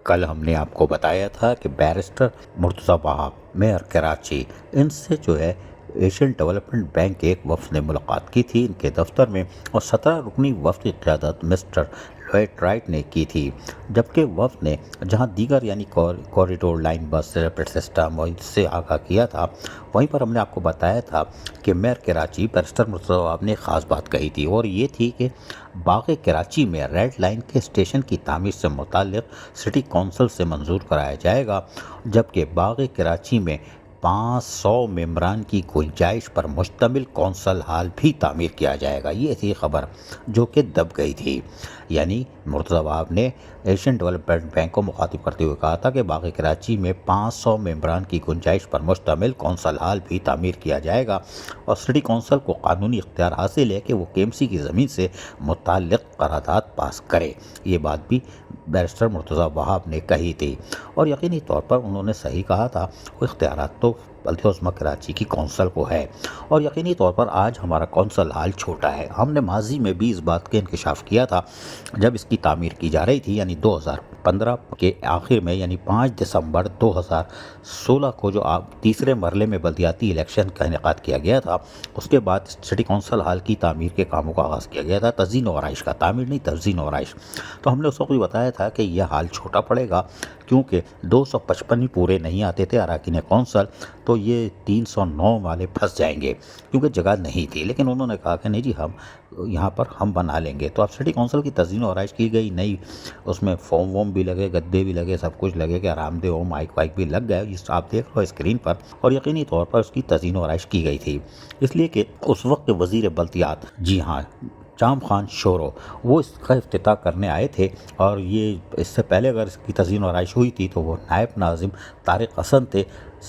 कल हमने आपको बताया था कि बैरिस्टर मुर्तज़ा वहाब, मेयर कराची, इनसे जो है एशियन डेवलपमेंट बैंक के एक वफ़द ने मुलाकात की थी इनके दफ्तर में, और 17 रुकनी वफ़द की क़यादत मिस्टर लॉयड राइट ने की थी। जबकि वफ़द ने जहां दीगर यानी कॉरिडोर लाइन बस रैपिड सिस्टम और इससे आगाह किया था, वहीं पर हमने आपको बताया था कि मेयर कराची बैरिस्टर मुर्तज़ा वहाब ने ख़ास बात कही थी, और ये थी कि बाग़ कराची में रेड लाइन के स्टेशन की तामीर से मुताल्लिक़ सिटी कौंसिल से मंजूर कराया जाएगा, जबकि बाग़ कराची में 500 मेंबरान की गुंजाइश पर मुश्तमिल कौंसल हाल भी तामीर किया जाएगा। ये थी खबर जो कि दब गई थी। यानी मुर्तज़ा वहाब ने एशियन डेवलपमेंट बैंक को मुखातिब करते हुए कहा था कि बाग़ कराची में 500 मेंबरान की गुंजाइश पर मुश्तमिल कौंसल हाल भी तामीर किया जाएगा, और सिटी कौंसिल को कानूनी इख्तियार हासिल है कि वो केएमसी की ज़मीन से मुताल्लिक़ करारदाद पास करे। ये बात भी बैरिस्टर मुर्तज़ा वहाब ने कही थी, और यकीनी तौर पर उन्होंने सही कहा था। वो इख्तियारात तो बल्दिया कराची की कौंसल को है, और यकीनी तौर पर आज हमारा कौंसल हाल छोटा है। हमने माजी में भी इस बात का इंकशाफ किया था जब इसकी तामीर की जा रही थी, यानी 2015 के आखिर में, यानी 5 दिसंबर 2016 को जो तीसरे मरले में बल्दियाती इलेक्शन का इनेकाद किया गया था, उसके बाद सिटी कौंसल हाल की तामीर के कामों का आगाज़ किया गया था। तज़ीन और आराइश का, तामीर नहीं, तज़ीन और आराइश। तो हमने उस वक्त भी बताया था कि यह हाल छोटा पड़ेगा, क्योंकि 255 ही पूरे नहीं आते थे अरकान कौंसल, तो ये 309 वाले फंस जाएंगे क्योंकि जगह नहीं थी। लेकिन उन्होंने कहा कि नहीं जी, हम यहाँ पर हम बना लेंगे। तो अब सिटी कौंसिल की तज़ीन और आराइश की गई, नई उसमें फॉर्म वॉर्म भी लगे, गद्दे भी लगे, सब कुछ लगे कि आरामदेह हो, माइक वाइक भी लग गए, जिस आप देख रहे हो स्क्रीन पर, और यकीनी तौर पर उसकी तज़ीन और आराइश की गई थी। इसलिए कि उस वक्त वज़ीर बल्दियात, जी हाँ, जाम खान शोरो, वो इसका इफ्तिताह करने आए थे, और ये इससे पहले अगर इसकी तज़ीन और आराइश हुई थी तो वो नायब नाज़िम तारिक हसन थे,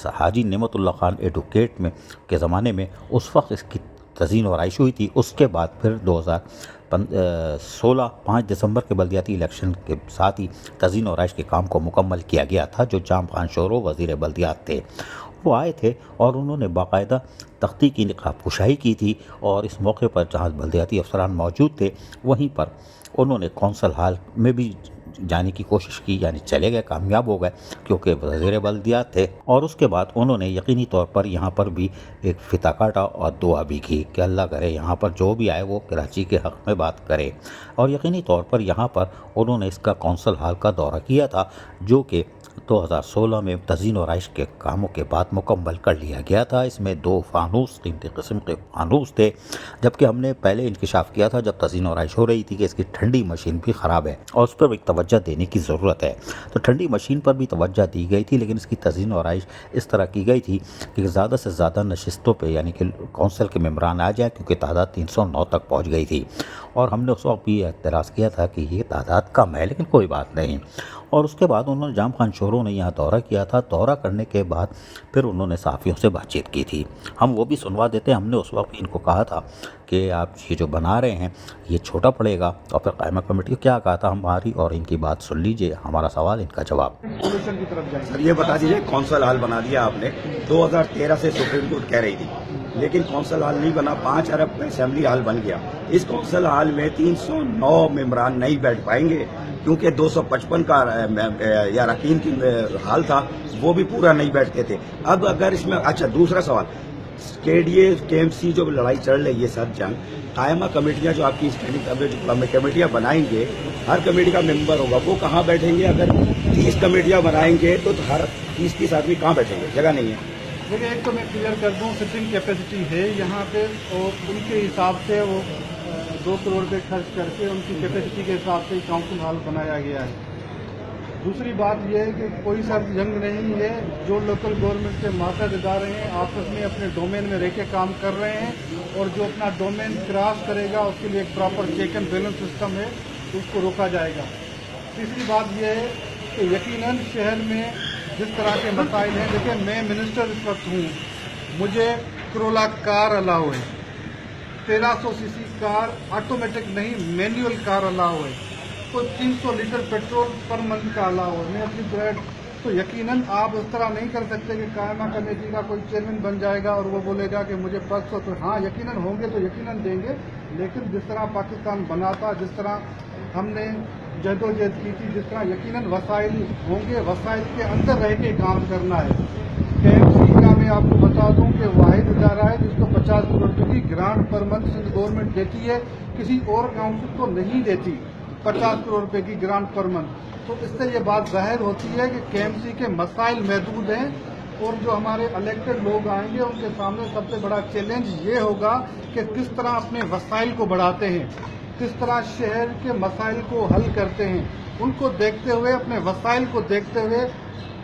हाजी नेमतुल्लाह खान एडवोकेट में के ज़माने में, उस वक्त इसकी तज़ीन और आराइश हुई थी। उसके बाद फिर 2016 5 दिसंबर के बल्दियाती इलेक्शन के साथ ही तज़ीन और आराइश के काम को मुकम्मल किया गया था। जो जाम खान शोरो वज़ीर बल्दियात थे, वो आए थे और उन्होंने बाकायदा तख्ती की निकाहपुशाई की थी, और इस मौके पर जहाँ बल्दियाती अफसरान मौजूद थे, वहीं पर उन्होंने कौंसल हाल में भी जाने की कोशिश की, यानी चले गए, कामयाब हो गए क्योंकि वज़ीर बल्दियात थे। और उसके बाद उन्होंने यकीनी तौर पर यहाँ पर भी एक फिता काटा और दुआ भी की कि अल्लाह करे यहाँ पर जो भी आए वो कराची के हक़ में बात करे। और यकीनी तौर पर यहाँ पर उन्होंने इसका कौंसल हाल का दौरा किया था, जो कि 2016 में तज़ीन और आराइश के कामों के बाद मुकम्मल कर लिया गया था। इसमें 2 फानूस, कीमती किस्म के फानूस थे, जबकि हमने पहले इंकशाफ किया था जब तज़ीन और आराइश हो रही थी कि इसकी ठंडी मशीन भी ख़राब है और उस पर भी तवज्जो देने की ज़रूरत है। तो ठंडी मशीन पर भी तवज्जो दी गई थी, लेकिन इसकी तज़ीन और आराइश इस तरह की गई थी कि ज़्यादा से ज़्यादा नशिस्तों पर, यानी कि कौंसिल के मेम्बरान आ जाए, क्योंकि तादाद 309 तक पहुँच गई थी। और हमने उस वक्त भी एतराज़ किया था कि ये तादाद कम है, लेकिन कोई बात नहीं। और उसके बाद उन्होंने जाम खान शोरो ने यहाँ दौरा किया था। दौरा करने के बाद फिर उन्होंने सहाफ़ियों से बातचीत की थी। हम वो भी सुनवा देते हैं। हमने उस वक्त इनको कहा था कि आप ये जो बना रहे हैं ये छोटा पड़ेगा, और फिर कायमा कमेटी क्या कहा था, हमारी और इनकी बात सुन लीजिए, हमारा सवाल, इनका जवाब। सर ये बता दीजिए, कौंसल हाल बना दिया आपने, 2013 से सुप्रीम कोर्ट कह रही थी, लेकिन कौंसल हाल नहीं बना, 5 अरब असेंबली हाल बन गया। इस कौंसल हाल में 309 मेंबरान नहीं बैठ पाएंगे, क्योंकि 255 का या रकीन की हाल था, वो भी पूरा नहीं बैठते थे। अब अगर इसमें, अच्छा दूसरा सवाल, केएमसी जो लड़ाई चल रही है सर जंग, कायमा कमेटियां जो आपकी स्टैंडिंग कमेटियां बनाएंगे, हर कमेटी का मेंबर होगा, वो कहाँ बैठेंगे? अगर 30 कमेटियां बनाएंगे तो हर 30 आदमी कहाँ बैठेंगे? जगह नहीं है। देखिए, एक तो मैं क्लियर कर दूं, सिटिंग कैपेसिटी है यहाँ पे, और उनके हिसाब से वो 2 करोड़ रुपये खर्च करके उनकी कैपेसिटी के हिसाब से काउंसिल हॉल बनाया गया है। दूसरी बात यह है कि कोई सा जंग नहीं है। जो लोकल गवर्नमेंट के मातहत इदारे हैं आपस में अपने डोमेन में रह के काम कर रहे हैं, और जो अपना डोमेन क्रॉस करेगा उसके लिए एक proper check and balance system है, उसको रोका जाएगा। तीसरी बात यह है कि यकीनन शहर में जिस तरह के मसाइल हैं, देखिए मैं मिनिस्टर इस वक्त हूँ, मुझे करोला कार अलाउ है, 1300 सीसी कार ऑटोमेटिक नहीं मैनुअल कार अलाउ है, तो 300 लीटर पेट्रोल पर मंथ का अलाउ है। मैं अपनी ब्रांड, तो यकीनन आप इस तरह नहीं कर सकते कि कायमा कमेटी का कोई चेयरमैन बन जाएगा और वो बोलेगा कि मुझे 500, तो हाँ यकीनन होंगे तो यकीनन देंगे, लेकिन जिस तरह पाकिस्तान बना था, जिस तरह हमने जदोजहद की थी, जिस तरह यकीनन वसाइल होंगे, वसाइल के अंदर रह के काम करना है। KMC का मैं आपको बता दूं कि वाहिद इदारा है जिसको 50 करोड़ रुपए की grant per month Sindh government देती है, किसी और काउंसिल को नहीं देती 50 करोड़ रुपए की ग्रांट पर मंथ। तो इससे ये बात जाहिर होती है कि KMC के मसाइल महदूद हैं, और जो हमारे इलेक्टेड लोग आएंगे उनके सामने सबसे बड़ा चैलेंज ये होगा कि किस तरह अपने वसाइल को बढ़ाते हैं, किस तरह शहर के मसाइल को हल करते हैं। उनको देखते हुए, अपने वसाइल को देखते हुए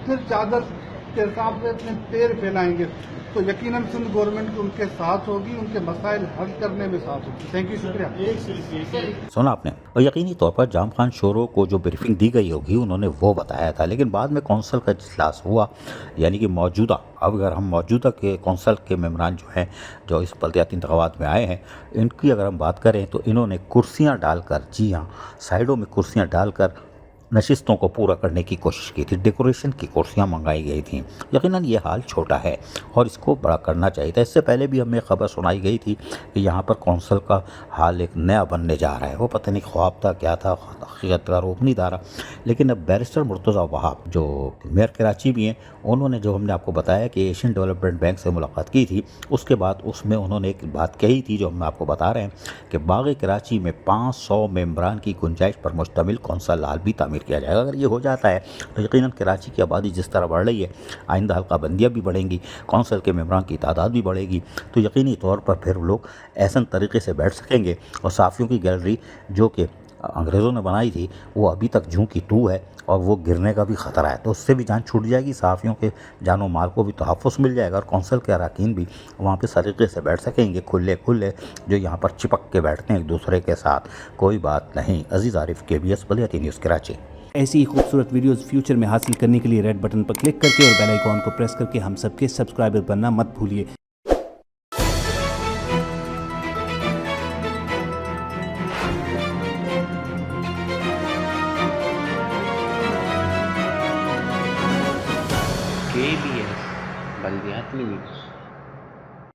फिर चादर के हिसाब से अपने पैर फैलाएंगे, तो यकीनन सिंध गवर्नमेंट उनके साथ होगी, उनके मसाइल हल करने में साथ होगी। थैंक यू, शुक्रिया। सुना आपने। और यकीनी तौर पर जाम खान शोरो को जो ब्रीफिंग दी गई होगी उन्होंने वो बताया था, लेकिन बाद में कौंसल का इजलास हुआ, यानी कि मौजूदा, अब अगर हम मौजूदा के कौंसल के मेम्बरान जो हैं, जो इस बल्दियाती इंतखाबात में आए हैं, इनकी अगर हम बात करें तो इन्होंने कुर्सियाँ डालकर, जी हाँ, साइडों में कुर्सियाँ डालकर नशिस्तों को पूरा करने की कोशिश की थी। डेकोरेशन की कुर्सियाँ मंगाई गई थी। यकीनन ये हाल छोटा है और इसको बड़ा करना चाहिए था। इससे पहले भी हमें खबर सुनाई गई थी कि यहाँ पर कौंसल का हाल एक नया बनने जा रहा है। वो पता नहीं ख्वाब था, क्या था, हकीकत का रूप नहीं धारा। लेकिन अब बैरिस्टर मुर्तज़ा वहाब जो मेयर कराची भी हैं, उन्होंने जो हमने आपको बताया कि एशियन डेवलपमेंट बैंक से मुलाकात की थी, उसके बाद उसमें उन्होंने एक बात कही थी जो हम आपको बता रहे हैं कि बाग़ कराची में 500 मेम्बरान की गुंजाइश पर मुश्तमिल कौंसल हाल भी तामीर किया जाएगा। अगर ये हो जाता है तो यकीनन कराची की आबादी जिस तरह बढ़ रही है, आइंदा हल्का बंदियाँ भी बढ़ेंगी, कौंसल के मेम्बरान की तादाद भी बढ़ेगी, तो यकीनी तौर पर फिर लोग ऐसा तरीके से बैठ सकेंगे। और साफ़ियों की गैलरी जो कि अंग्रेज़ों ने बनाई थी, वो अभी तक जूं की तू है और वो गिरने का भी ख़तरा है, तो उससे भी जान छूट जाएगी। सहाफ़ियों के जानो माल को भी तहफ़्फ़ुज़ मिल जाएगा और कौंसल के अरकान भी वहाँ पे सलीक़े से बैठ सकेंगे, खुले खुले, जो यहाँ पर चिपक के बैठते हैं एक दूसरे के साथ। कोई बात नहीं। अजीज़ आरिफ, KBS बल्दियाती न्यूज़ कराची। ऐसी ही खूबसूरत वीडियोस फ्यूचर में हासिल करने के लिए रेड बटन पर क्लिक करके और बेल आइकॉन को प्रेस करके हम सबके सब्सक्राइबर बनना मत भूलिए। KBS बल्दियाती न्यूज़।